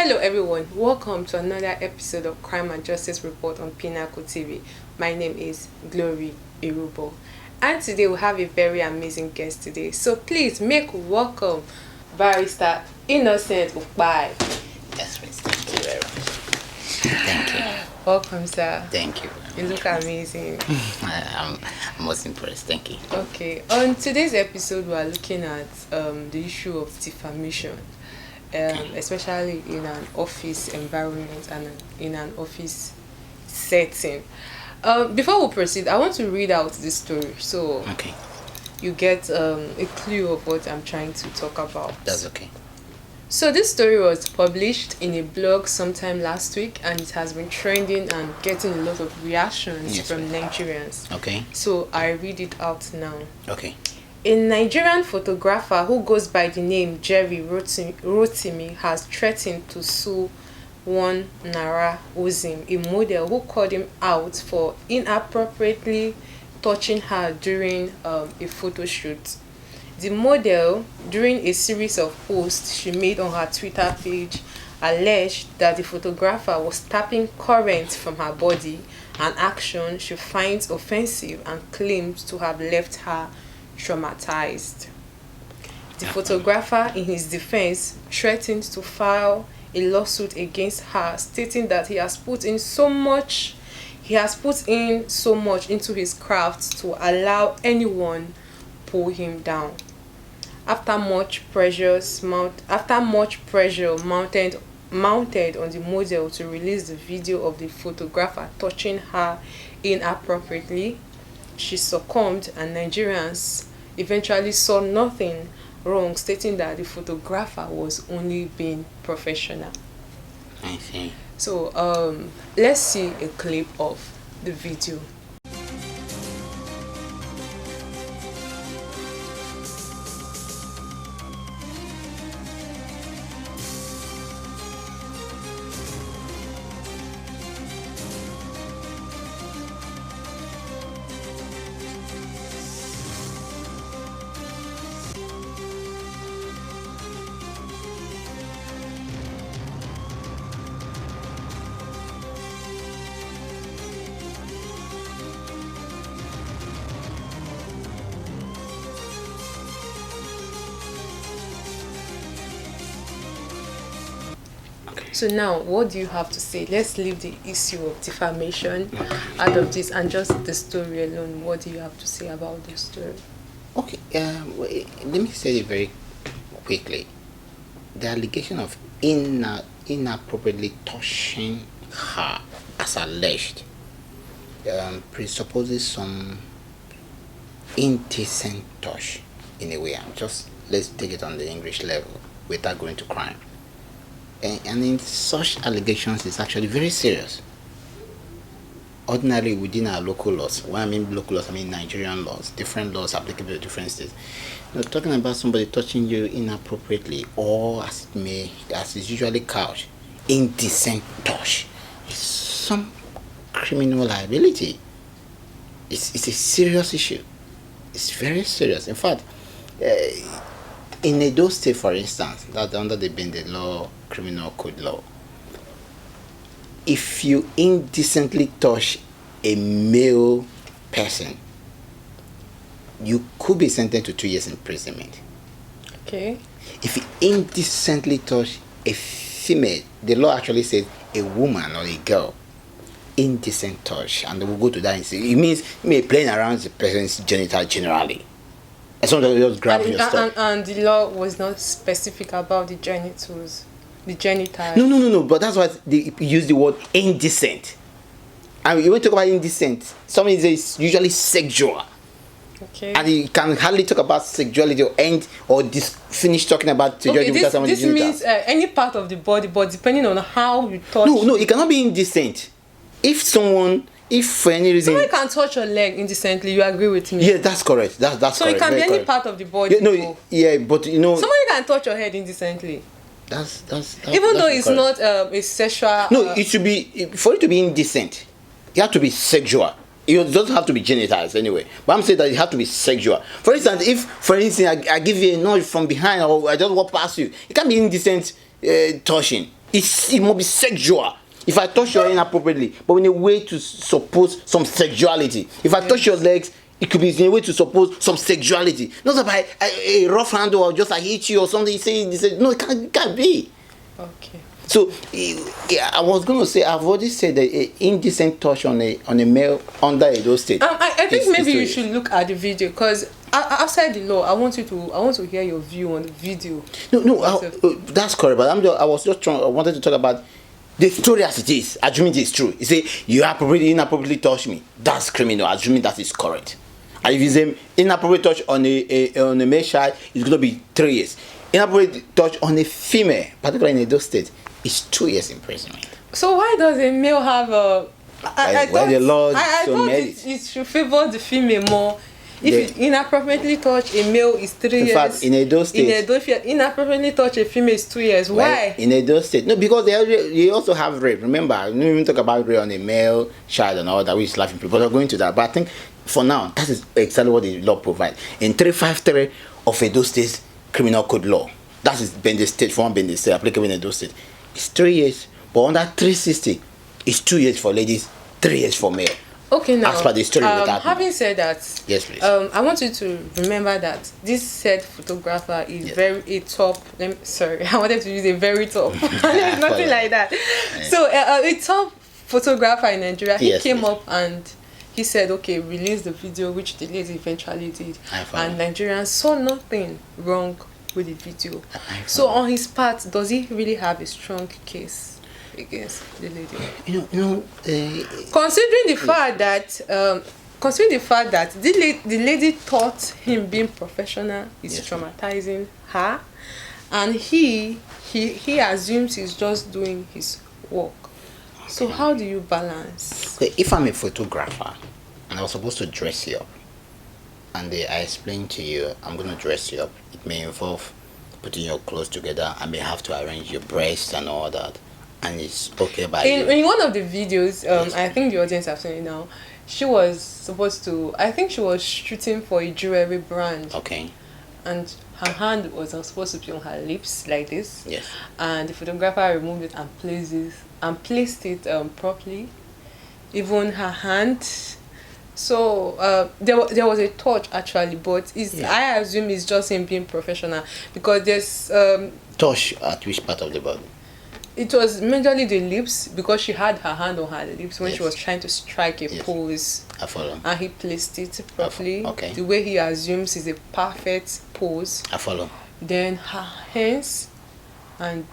Hello everyone, welcome to another episode of Crime and Justice Report on Pinnacle TV. My name is Glory Irubo, and today we have a very amazing guest today. So please make welcome Barrister Innocent Ukpai. Yes, please. Thank you very much. Thank you. Welcome, sir. Thank you. You look amazing. I'm most impressed. Thank you. Okay, on today's episode we are looking at the issue of defamation. Especially in an office environment and in an office setting. Before we proceed, I want to read out this story so you get a clue of what I'm trying to talk about. That's okay. So this story was published in a blog sometime last week, and it has been trending and getting a lot of reactions from Nigerians. Okay. So I read it out now. Okay. A Nigerian photographer who goes by the name Jerry Rotimi has threatened to sue one Nara Ozim, a model who called him out for inappropriately touching her during a photo shoot. The model, during a series of posts she made on her Twitter page, alleged that the photographer was tapping current from her body, an action she finds offensive and claims to have left her traumatized. The photographer, in his defense, threatened to file a lawsuit against her, stating that he has put in so much into his craft to allow anyone pull him down. After much pressure mounted on the model to release the video of the photographer touching her inappropriately, she succumbed, and Nigerians eventually saw nothing wrong, stating that the photographer was only being professional. I see. So let's see a clip of the video. So now, what do you have to say? Let's leave the issue of defamation out of this and just the story alone. What do you have to say about the story? Okay. Let me say it very quickly. The allegation of inappropriately touching her, as alleged, presupposes some indecent touch in a way. Let's take it on the English level without going to crime. And in such allegations, it's actually very serious. Ordinarily, within our local laws, when I mean local laws, I mean Nigerian laws, different laws applicable to different states. Talking about somebody touching you inappropriately, or as is usually couched, indecent touch, is some criminal liability. It's a serious issue. It's very serious. In fact, in Edo State, for instance, that's under the Bende law, criminal code law, if you indecently touch a male person, you could be sentenced to 2 years imprisonment. Okay. If you indecently touch a female, the law actually says a woman or a girl, indecent touch, and we'll go to that and say it means you may playing around the person's genital generally. Sometimes you just grab your stuff. And the law was not specific about the genitals. The genitals. No. But that's why they use the word indecent. And when you talk about indecent, something is usually sexual. Okay. And you can hardly talk about sexuality or finish talking about sexuality without someone's genital. This means any part of the body, but depending on how you touch. No, it cannot be indecent. If for any reason somebody can touch your leg indecently, you agree with me? Yeah, that's correct. That's so correct. It can be any part of the body. But somebody can touch your head indecently. That's even though it's correct. Not a sexual. No, it should be, for it to be indecent, it has to be sexual. It doesn't have to be genitals anyway. But I'm saying that it has to be sexual. For instance, if I give you a nudge from behind, or I just walk past you, it can be indecent touching. it must be sexual. If I touch your inappropriately, but in a way to suppose some sexuality. If I touch your legs, it could be in a way to suppose some sexuality. Not that by a rough handle or just I hit you or something. You say no, it can't be. Okay. So yeah, I was going to say I've already said that a indecent touch on a male under Edo State. I think maybe you should look at the video because outside the law, I want to hear your view on the video. No, that's correct. But I wanted to talk about the story as it is. Assuming it is true. You say you inappropriately touched me. That's criminal. Assuming that is correct. And if it's an inappropriate touch on a male child, it's going to be 3 years. Inappropriate touch on a female, particularly in Edo State, is 2 years imprisonment. So why does a male have a? I thought it should favor the female more. If you inappropriately touch a male, is 3 years. In fact, in Edo State, if you inappropriately touch a female, is 2 years. Why? In Edo State, no, because they also have rape. Remember, I don't even talk about rape on a male child and all that, which is laughing people are going to that. But I think for now, that is exactly what the law provides. In 353 of Edo State's criminal code law, that is Bende State, for one Bende State, applicable in Edo State, it's 3 years. But under 360, it's 2 years for ladies, 3 years for male. Okay, now, as per the story having said that, yes, please. I want you to remember that this said photographer is I wanted to use a very top. Nothing like that. Yes. So a top photographer in Nigeria, he came up and he said, okay, release the video, which the lady eventually did. And Nigerians saw nothing wrong with the video. So on his part, does he really have a strong case against the lady? Considering the fact that the lady thought him being professional is traumatizing her, and he assumes he's just doing his work. Okay. So how do you balance? Okay, if I'm a photographer and I was supposed to dress you up, and I explain to you I'm going to dress you up, it may involve putting your clothes together. I may have to arrange your breasts and all that, and it's okay by you. In one of the videos, I think the audience have seen it now, she was supposed to, I think she was shooting for a jewelry brand. Okay. And her hand was supposed to be on her lips like this. Yes. And the photographer removed it and placed it properly. Even her hand. So there was a touch actually, but I assume it's just him being professional because there's touch at which part of the body? It was majorly the lips because she had her hand on her lips when she was trying to strike a pose. I follow. And he placed it properly. Okay. The way he assumes is a perfect pose. I follow. Then her hands, and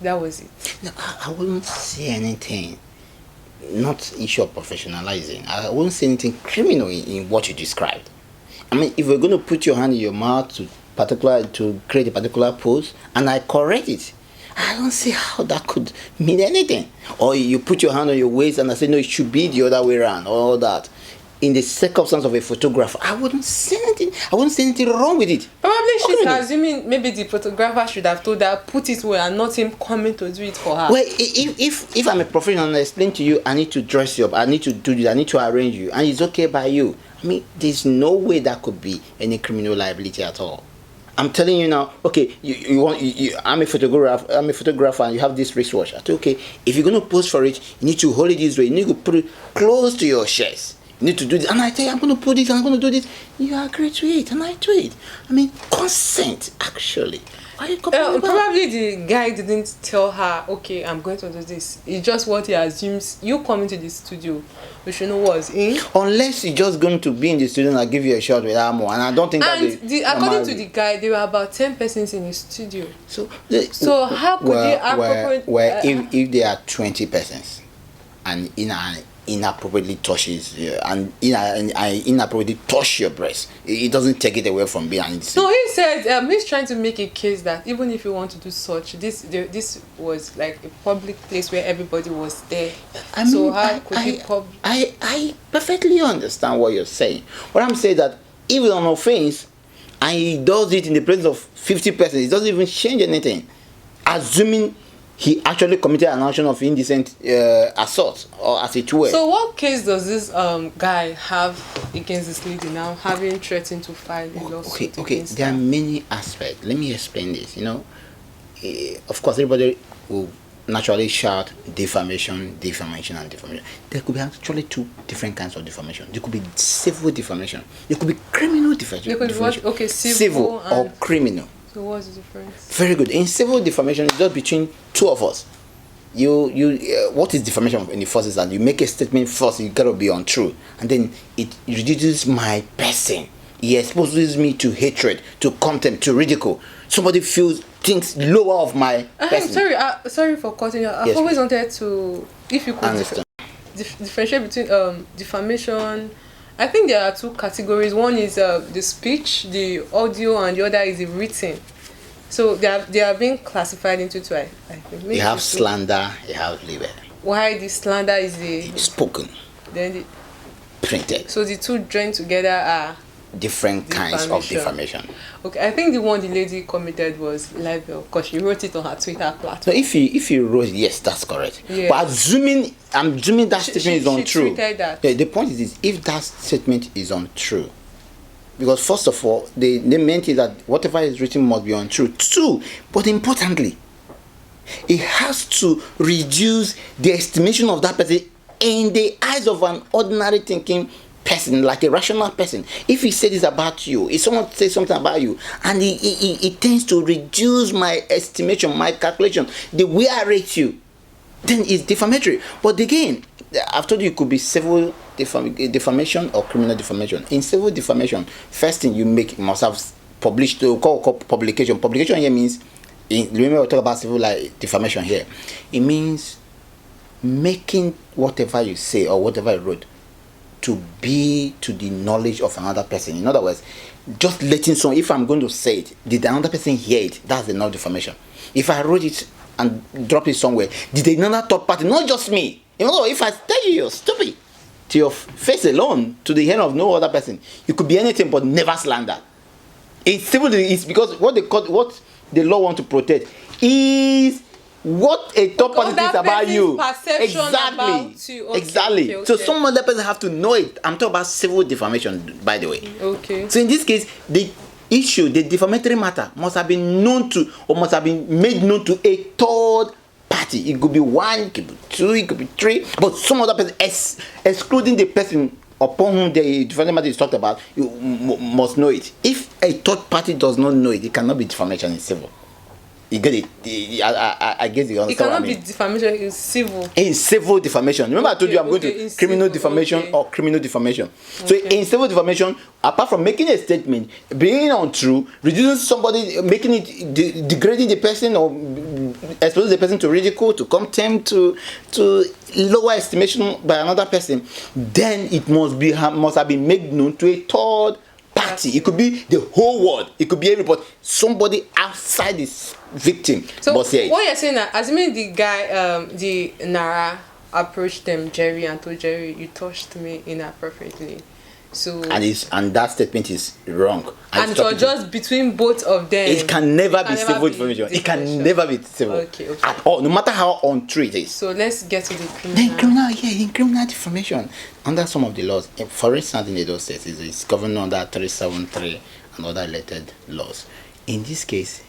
that was it. No, I wouldn't say anything. Not issue of professionalizing. I wouldn't say anything criminal in what you described. I mean, if we're going to put your hand in your mouth to create a particular pose, and I correct it, I don't see how that could mean anything. Or you put your hand on your waist and I say, no, it should be the other way around, all that. In the circumstance of a photographer, I wouldn't say anything wrong with it. Probably she's assuming maybe the photographer should have told her, put it well, and not him coming to do it for her. Well, if I'm a professional and I explain to you, I need to dress you up, I need to do this, I need to arrange you, and it's okay by you, I mean, there's no way that could be any criminal liability at all. I'm telling you now, okay, I'm a photographer and you have this wristwatch. I say, okay, if you're going to pose for it, you need to hold it this way. You need to put it close to your chest. You need to do this. And I tell you, I'm going to put this and I'm going to do this. You agree to it and I do it. I mean, consent, actually. Probably the guy didn't tell her, okay, I'm going to do this. It's just what he assumes. You come into the studio, you should know what's in. Unless you're just going to be in the studio and I'll give you a shot with ammo. And I don't think according to the guy, there were about 10 persons in the studio. So how could they appropriate... if there are 20 persons and inappropriately touches and inappropriately touch your breast, it doesn't take it away from being. So he said he's trying to make a case that even if you want to do such, this was like a public place where everybody was there. I perfectly understand what you're saying. What I'm saying that even on offense, and he does it in the presence of 50 persons, it doesn't even change anything. Assuming he actually committed an action of indecent assault, or as it were. So what case does this guy have against this lady now, having threatened to file a lawsuit? Okay, there are many aspects. Let me explain this. of course, everybody will naturally shout defamation, defamation, and defamation. There could be actually two different kinds of defamation. There could be civil defamation. There could be criminal defamation. There could be what? Okay, civil or criminal. So what's the difference? Very good. In civil defamation, it's just between two of us. What is defamation in the first is that you make a statement first, you gotta be untrue, and then it reduces my person. It exposes me to hatred, to contempt, to ridicule. Somebody thinks lower of my person. Sorry for cutting you. I've always wanted to, if you could differentiate between defamation. I think there are two categories. One is the speech, the audio, and the other is the written. So they are being classified into two. I think. You have slander, you have libel. Why the slander is the spoken, then printed. So the two joined together are different kinds of defamation. Okay, I think the one the lady committed was libel because she wrote it on her Twitter platform. So if you wrote, yes, that's correct. Yeah. But I'm assuming that statement is untrue. She tweeted that. The point is this: if that statement is untrue, because first of all, they meant it that whatever is written must be untrue. Two, but importantly, it has to reduce the estimation of that person in the eyes of an ordinary thinking person, like a rational person. If he said this about you, if someone says something about you, and it tends to reduce my estimation, my calculation, the way I rate you, then it's defamatory. But again, I've told you it could be civil defamation or criminal defamation. In civil defamation, first thing you must have published, call publication. Publication here means, remember we talk about civil defamation here. It means making whatever you say or whatever you wrote to be to the knowledge of another person. In other words, just letting someone, if I'm going to say it, did another person hear it? That's enough defamation. If I wrote it and drop it somewhere, did another third party, not just me? You know, if I tell you you're stupid to your face alone, to the hearing of no other person, you could be anything but never slander. It's civil. It's because what the law want to protect is what a third party thinks about you. Exactly. Okay. So some other person have to know it. I'm talking about civil defamation, by the way. Okay. So in this case, the issue, the defamatory matter, must have been known to, or must have been made known to a third party. It could be one, it could be two, it could be three, but some other person, excluding the person upon whom the defamatory matter is talked about, you must know it. If a third party does not know it, it cannot be defamation in civil. You get it? I guess you understand. It cannot be defamation in civil. In civil defamation. Remember I told you I'm going to criminal defamation or criminal defamation. So in civil defamation, apart from making a statement, being untrue, reducing somebody, making it degrading the person or exposing the person to ridicule, to contempt, to lower estimation by another person, then it must have been made known to a third party. It could be the whole world. It could be everybody. Somebody outside this victim. So what you're saying that, assuming the guy, the Nara approached them, Jerry, and told Jerry, you touched me inappropriately. So and that statement is wrong. And it was just between both of them. It can never be civil defamation. It can never be civil at all, no matter how untrue it is. So let's get to the criminal. In criminal defamation, under some of the laws, for instance, in those states, it's governed under 373 and other related laws. In this case,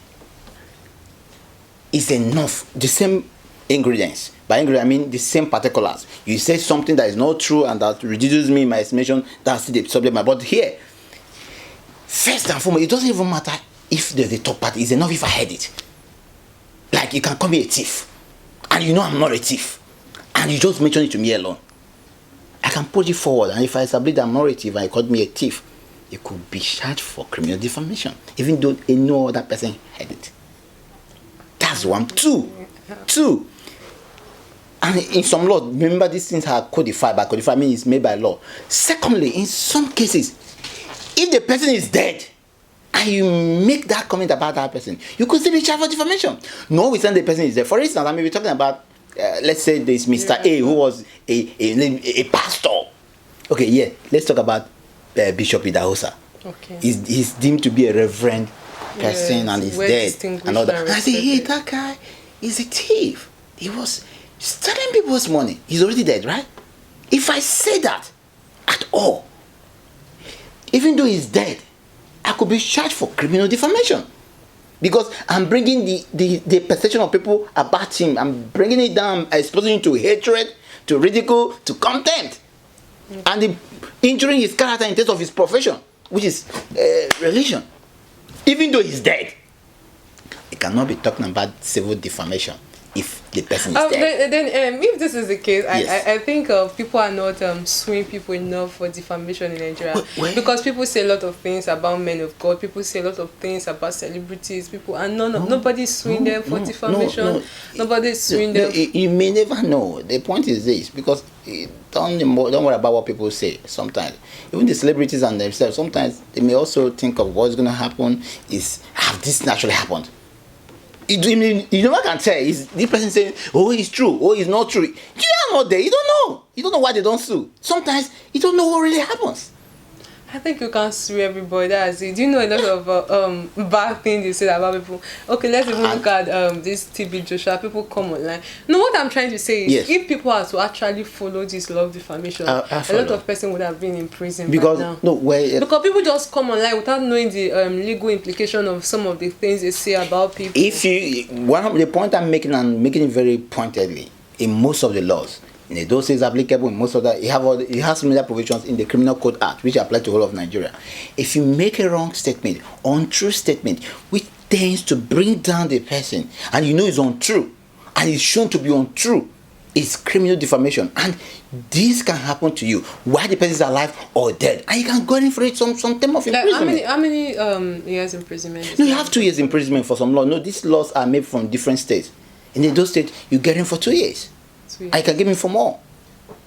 it's enough. The same ingredients. By ingredient, I mean the same particulars. You say something that is not true and that reduces me in my estimation, that's the subject matter. But here, first and foremost, it doesn't even matter if there's a top party. It's enough if I heard it. Like, you can call me a thief, and you know I'm not a thief, and you just mention it to me alone. I can put it forward, and if I establish that I'm not a thief and you called me a thief, you could be charged for criminal defamation, even though no other person heard it. That's one. Two. And in some law, remember these things are codified. By codified means it's made by law. Secondly, in some cases, if the person is dead and you make that comment about that person, you could still be charged for defamation. No, we send the person is dead. For instance, I mean, we're talking about, let's say there's Mr. A who was a pastor. Okay, yeah, let's talk about Bishop Idahosa. Okay. He's deemed to be a reverend person and he's dead and all that. And I say, hey, that guy is a thief. He was stealing people's money. He's already dead, right? If I say that at all, even though he's dead, I could be charged for criminal defamation because I'm bringing the perception of people about him. I'm bringing it down, exposing him to hatred, to ridicule, to contempt, and injuring his character in terms of his profession, which is religion. Even though he's dead, he cannot be talking about civil defamation if the person is dead. Then if this is the case, Yes. I think people are not suing people enough for defamation in Nigeria. Well, Because people say a lot of things about men of God, people say a lot of things about celebrities, people, and nobody's suing them for defamation. Nobody's suing them. You may never know. The point is this, because don't worry about what people say. Sometimes even the celebrities and themselves, sometimes they may also think of what's going to happen. Have this naturally happened? You never can tell. Is this person saying, oh, it's true, oh, it's not true? You are not there. You don't know. You don't know why they don't sue. Sometimes you don't know what really happens. I think you can't sue everybody. That's it. Do you know a lot of bad things you say about people? Okay, let's even look at this TB Joshua. People come online. No, what I'm trying to say is, Yes. if people are to actually follow this law of defamation, a lot of person would have been in prison Because right now. Because people just come online without knowing the legal implication of some of the things they say about people. If you one of the point I'm making, and making it very pointedly, in most of the laws, in those is applicable in most of that, it has similar provisions in the Criminal Code Act, which apply to all of Nigeria. If you make a wrong statement, untrue statement, which tends to bring down the person, and you know it's untrue, and it's shown to be untrue, it's criminal defamation, and this can happen to you while the person is alive or dead, and you can go in for it some term of imprisonment. How many years imprisonment? No, you have 2 years imprisonment for some law. No, these laws are made from different states. In those states, you get in for 2 years. I can get in for more.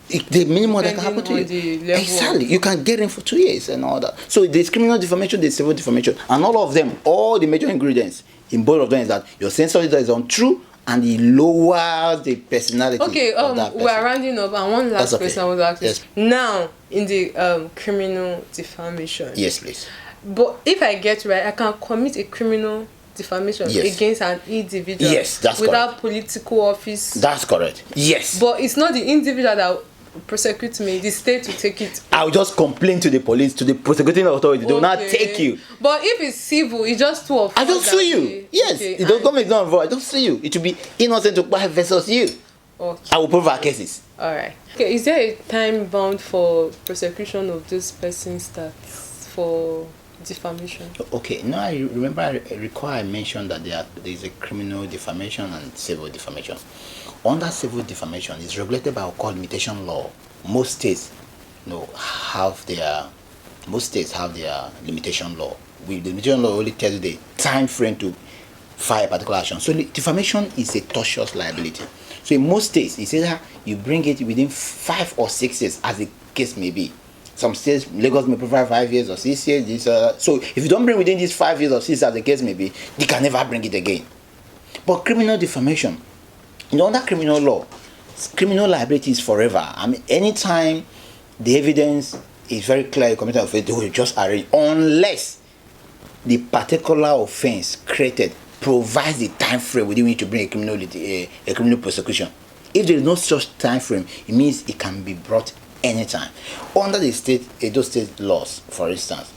The minimum that can happen to you. Exactly. You can get in for 2 years and all that. So there's criminal defamation, there's civil defamation. And all of them, all the major ingredients in both of them is that your sense of it is untrue, and it lowers the personality of that person. We're rounding up, and one last That's okay. question I want to ask Yes. is, now in the criminal defamation. Yes, please. But if I get right, I can commit a criminal defamation Yes. against an individual. Yes, that's without correct. political office. That's correct. Yes. But it's not the individual that will prosecute me. The state will take it. I'll just complain to the police, to the prosecuting authority. They will not Okay. take you. But if it's civil, it's just two of us. I don't that sue you. way. Yes. Okay, The government is not involved. I don't sue you. It will be innocent to buy versus you. okay. I will prove our cases. All right. Okay. Is there a time bound for prosecution of those persons that for defamation? Okay, no, I remember, I recall I mentioned that there is a criminal defamation and civil defamation. Under civil defamation, it's regulated by our called limitation law. Most states, have their limitation law. The limitation law only tells you the time frame to file a particular action. So defamation is a tortious liability. So in most states, it's either you bring it within 5 or 6 years, as the case may be. Some states, Lagos may provide 5 years or 6 years. So if you don't bring within these 5 years or 6 years, as the case may be, you can never bring it again. But criminal defamation, under criminal law, criminal liability is forever. I mean, anytime the evidence is very clear, you commit an offense, they will just arraign, unless the particular offense created provides the time frame within which to bring a criminal prosecution. If there is no such time frame, it means it can be brought anytime. Under the Edo State laws, for instance,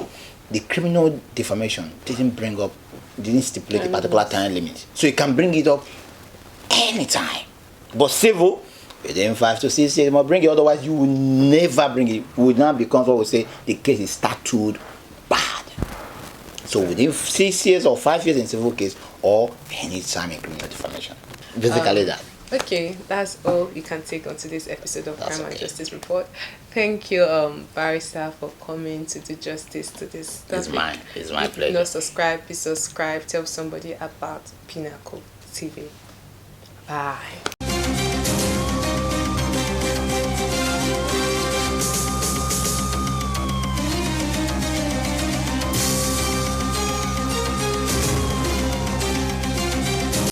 the criminal defamation didn't stipulate a particular time limit. So you can bring it up anytime. But civil, within 5 to 6 years, you must bring it, otherwise you will never bring it. It would not become what we say the case is statute bad. So within 6 years or 5 years in civil case, or any time in criminal defamation. Basically that. Okay, that's all you can take on today's episode of That's Crime and okay. Justice Report. Thank you, Barrister, for coming to do justice to this It's my If pleasure. you're not subscribed, please subscribe. Tell somebody about Pinnacle TV. Bye.